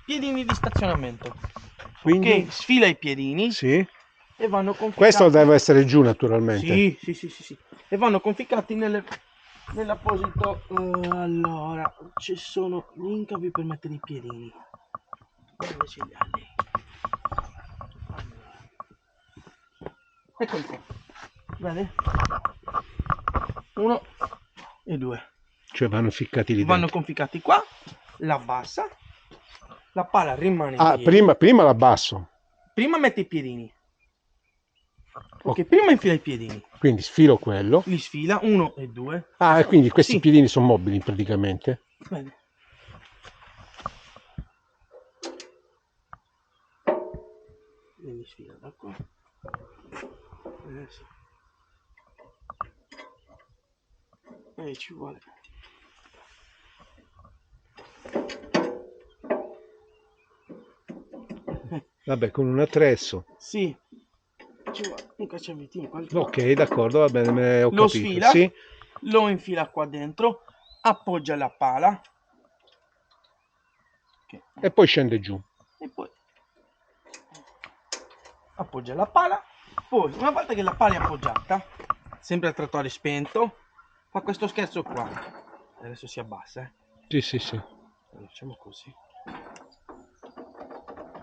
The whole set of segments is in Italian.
piedini di stazionamento. Quindi Ok, sfila i piedini. sì. E vanno conficcati. Questo deve essere giù naturalmente. Sì. E vanno conficcati nell'apposito. Allora, ci sono gli incavi per mettere i piedini. Dove ce li ha lei? Allora. Eccoli qua. Vede? 1 e 2. Cioè vanno ficcati lì Vanno dentro. conficcati qua. La bassa. La pala rimane in Ah, piedi. prima l'abbasso. Prima metti i piedini. Ok, prima infila i piedini. Quindi sfilo quello. Li sfila 1 e 2. Ah, e quindi questi Sì. piedini sono mobili praticamente. Bene. E li sfila da qua. Sì. E ci vuole. Vabbè, con un attrezzo. Sì. Ci vuole un cacciavitino. Ok, d'accordo, va bene, ho Lo capito. sfila. Sì. Lo infila qua dentro. Appoggia la pala. Okay. E poi scende giù. E poi appoggia la pala. Poi, una volta che la pala è appoggiata, sempre a trattore spento, fa questo scherzo qua. Adesso si abbassa. Sì. Allora, facciamo così.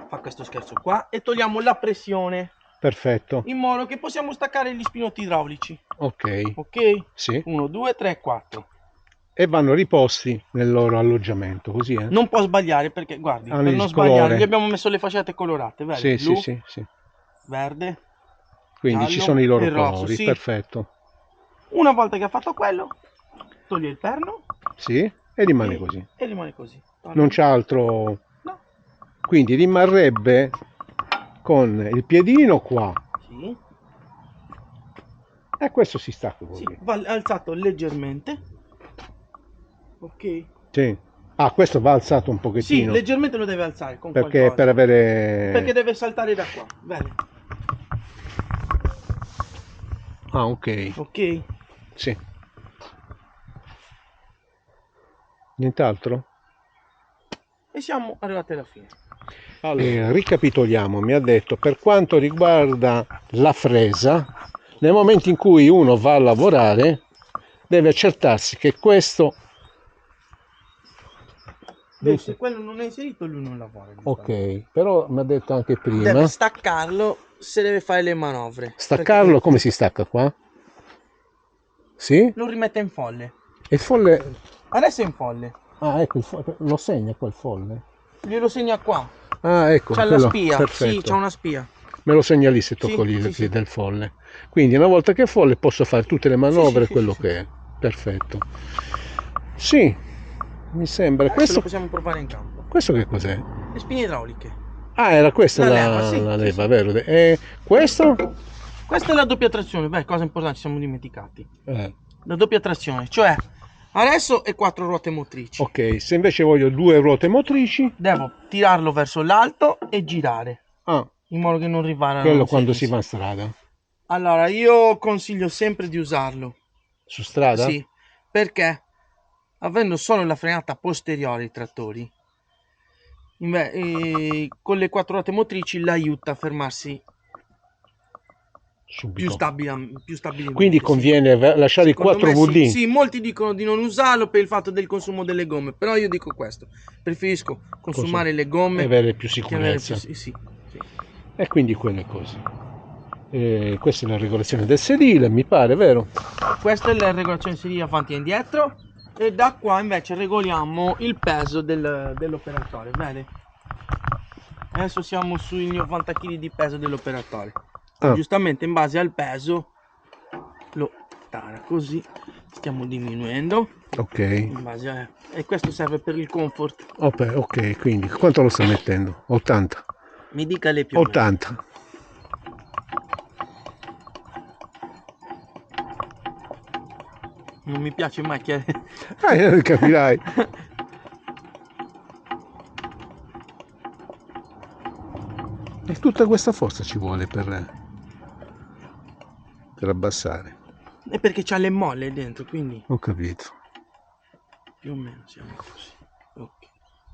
Fa questo scherzo qua e togliamo la pressione. Perfetto. In modo che possiamo staccare gli spinotti idraulici. Ok. Ok? Sì. 1, 2, 3, 4. E vanno riposti nel loro alloggiamento, così Non può sbagliare perché, guardi, hanno per il non sbagliare, colore. gli abbiamo messo le fascette colorate, vedi? Sì. Blu, verde, Quindi ci sono i giallo loro e rosso, colori, sì. perfetto. Una volta che ha fatto quello, toglie il perno. Sì, e rimane e, così. e rimane così. Non c'è altro. No. Quindi rimarrebbe con il piedino qua. Sì. E questo si stacca così. Sì, va alzato leggermente. Ok. Sì. Ah, questo va alzato un Sì, pochettino. leggermente lo deve alzare con Perché qualcosa. per avere. Perché deve saltare da qua. Bene. Ah, ok. Ok. Sì. Nient'altro? E siamo arrivati alla fine. Allora, ricapitoliamo, mi ha detto per quanto riguarda la fresa, nel momento in cui uno va a lavorare deve accertarsi che questo. Beh, se quello non è inserito lui non lavora. Ok, però mi ha detto anche prima. Deve staccarlo se deve fare le manovre. Staccarlo come si stacca qua? Sì? Lo rimette in folle. E il folle. Adesso è in folle. Ah, ecco, lo segna quel folle. Glielo segna qua. Ah, ecco, C'ha la quello, spia. Sì, perfetto. c'ha una spia. Me lo segna lì se tocco Sì, lì sì. del folle. Quindi una volta che è folle posso fare tutte le manovre, quello Sì. che è. Perfetto. Sì, mi sembra. Adesso lo possiamo provare in campo. Questo che cos'è? Le spine idrauliche. Ah, era questa La leva, sì, la sì, leva, sì. vero? E questo? Questa è la doppia trazione. Beh, cosa importante, ci siamo dimenticati. Eh. La doppia trazione, cioè adesso è 4 ruote motrici. Ok, se invece voglio 2 ruote motrici. Devo tirarlo verso l'alto e girare. Ah, In modo che non rivarano, quello non si quando si rinsi. va in strada. Allora, io consiglio sempre di usarlo. Su strada? Sì, perché avendo solo la frenata posteriore i trattori, con le 4 ruote motrici l'aiuta a fermarsi più Subito. stabilmente. Quindi conviene lasciare i Secondo 4 me sì. VD. Sì, molti dicono di non usarlo per il fatto del consumo delle gomme, però io dico questo, preferisco consumare le E gomme avere più che avere più. sicurezza. Sì. E quindi quelle cose. Questa è la regolazione del sedile, mi pare, vero? Questa è la regolazione serie avanti e indietro e da qua invece regoliamo il peso dell'operatore, vedi? Adesso siamo sui 90 kg di peso dell'operatore. Giustamente in base al peso lo tara così, stiamo diminuendo. Ok. E questo serve per il comfort. Ok, quindi quanto lo sta mettendo? 80. Mi dica lei più o meno. 80. Non mi piace mai che. Capirai. E tutta questa forza ci vuole per abbassare. È perché c'ha le molle dentro, quindi Ho capito. più o meno siamo così. Ok.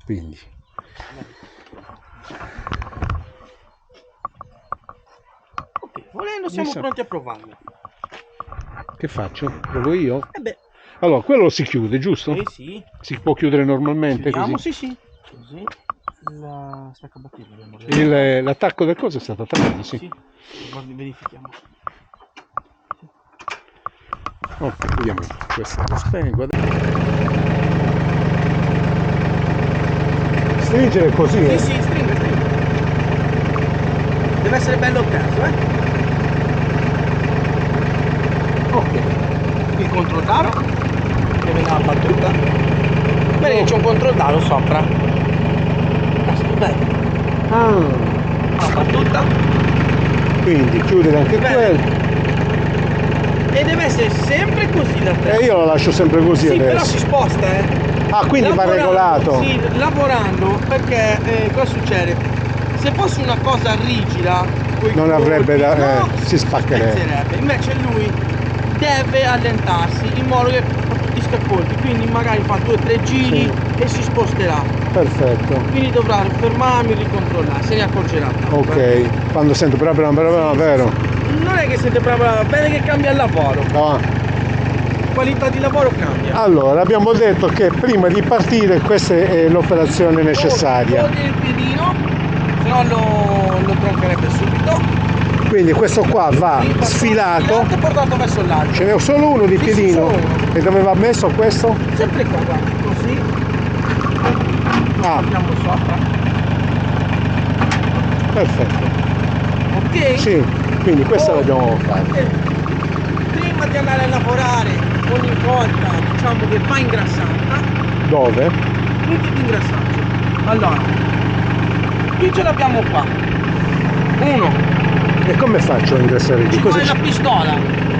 Quindi. Ok, volendo siamo pronti a provarlo. Che faccio? Provo io? Beh. Allora, quello si chiude, giusto? Sì. Si può chiudere normalmente Chiudiamo, così? sì. Così. La stacca batteria. L'attacco del coso è stato attaccato, sì. Sì. Guardi, verifichiamo. Ok, vediamo. Questo lo spengo. Stringere così, Sì, stringa. Deve essere bello preso, Ok. Il controldaro che viene alla battuta. Bene che c'è un controldaro sopra. Questo bene. La battuta. Quindi chiudere anche quello. E deve essere sempre così da te. E io lo lascio sempre così Sì, adesso. però si sposta, Ah, quindi va regolato. Sì, lavorando, perché cosa succede? Se fosse una cosa rigida, non avrebbe da... si spaccherebbe. spezzerebbe. Invece lui deve allentarsi in modo che fa tutti sti colpi, quindi magari fa 2 o 3 giri e si sposterà. Perfetto. Quindi dovrà fermarmi e ricontrollare, se ne accorgerà. Ok, quando sento brava, vero? Non è che siete brava, bene che cambia il lavoro. No. Qualità di lavoro cambia. Allora, abbiamo detto che prima di partire questa è l'operazione necessaria. Toglie il piedino, se no lo troncherebbe subito. Quindi questo qua va sfilato e portato verso l'alto. Ce n'è solo uno di piedino. Solo uno. E dove va messo questo? Sempre qua, guarda, così. Andiamo sopra. Perfetto. Ok? Sì, quindi questo l'abbiamo fatto. Prima di andare a lavorare, ogni volta diciamo che va ingrassata. Dove? Punti di ingrassaggio. Allora, qui ce l'abbiamo qua. Uno. E come faccio a ingrassare di Ci vuole la pistola.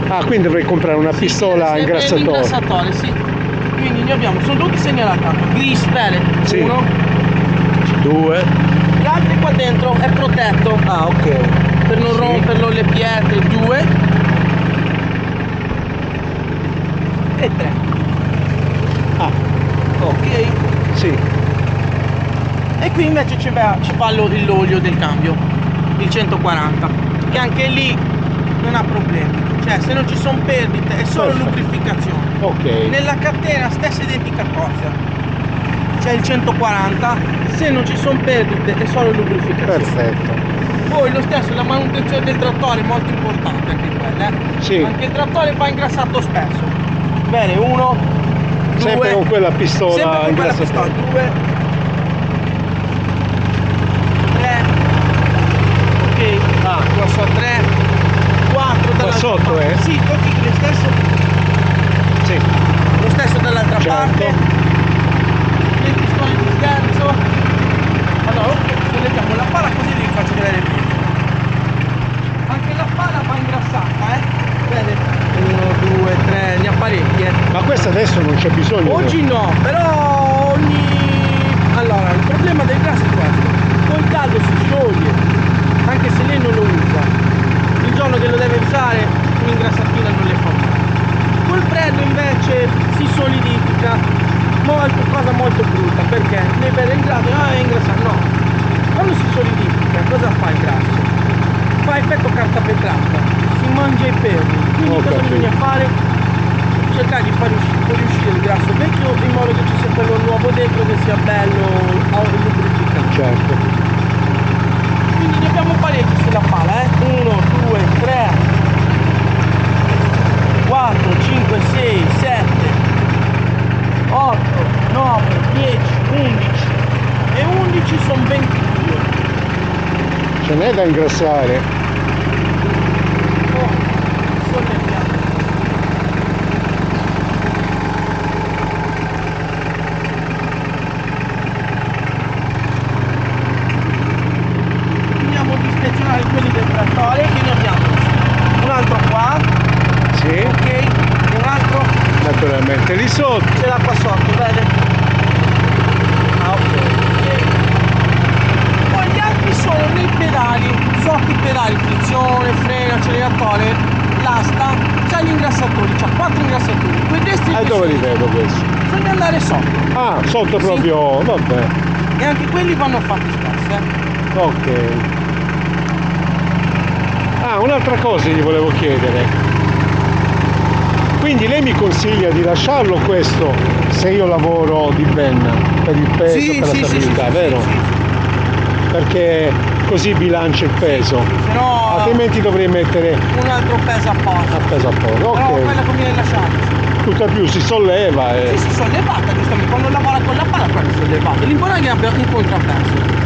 Ah, quindi dovrei comprare una pistola ingrassatore. Ingrassatore, sì. Quindi ne abbiamo, sono tutti segnalati. Gris, bene. Sì. 1, 2. Gli altri qua dentro è protetto. Ah, ok. Per non romperlo le pietre. 2 e 3. Ah, ok. Sì. E qui invece ci va l'olio del cambio, il 140, che anche lì non ha problemi, cioè se non ci sono perdite è solo lubrificazione. Ok. Nella catena stessa identica cosa, c'è il 140, se non ci sono perdite è solo lubrificazione. Perfetto. Poi lo stesso, la manutenzione del trattore è molto importante anche quella, Sì. Anche il trattore va ingrassato spesso. Bene, 1, 2, sempre con quella pistola. Sempre con quella pistola, 2, 3, ok, qua so 3, 4 Qua sotto, parte. Sì, tocchi lo stesso. Sì. Lo stesso dall'altra parte. Le pistole di sterzo. Allora, ok, solleviamo la pala così vi faccio vedere il video. Anche la pala va ingrassata, Vede? 1, 2, 3, ne ha parecchie. Ma questa adesso non c'è bisogno. Oggi no, però allora, il problema del grasso è questo. Col caldo si scioglie, anche se lei non lo usa. Il giorno che lo deve usare, un'ingrassatina non le fa male. Col freddo invece si solidifica, cosa molto brutta, perché lei vede il grasso e è ingrassato. No, quando si solidifica, cosa fa il grasso? Fa effetto carta vetrata, si mangia i perni, quindi cosa bisogna fare? Cercare di far fuoriuscire il grasso vecchio in modo che ci sia quello nuovo dentro che sia bello lubrificante. Certo. Quindi ne abbiamo parecchi sulla pala, 1, 2, 3, 4, 5, 6, 7, 8, 9, 10, 11 e 11 sono 22. Ce n'è da ingrassare. Solleviamo. Finiamo di ispezionare quelli del trattore, quindi abbiamo un altro qua. Sì. Ok, e un altro. Naturalmente lì sotto. C'è l'acqua sotto, vede? Ok. Poi gli altri sono nei pedali, sotto i pedali, frizione, freno, acceleratore, l'asta, c'ha gli ingrassatori, c'ha 4 ingrassatori. Quei destri dove li vedo questi? bisogna andare sotto. Ah, sotto proprio, vabbè. E anche quelli vanno fatti spesso, Ok. Ah, un'altra cosa gli volevo chiedere. Quindi lei mi consiglia di lasciarlo questo se io lavoro di ben per il peso, Sì, per la sì, stabilità, sì, vero? sì, sì. Perché così bilancia il peso. Se no Altrimenti dovrei mettere un altro peso apposta. a peso a poco. Però quella Ok. conviene lasciarla. Tutta più si solleva e... Sì, si sollevata, giustamente. Quando lavora con la palla, poi è sollevata. L'importante è che abbia un contrappeso.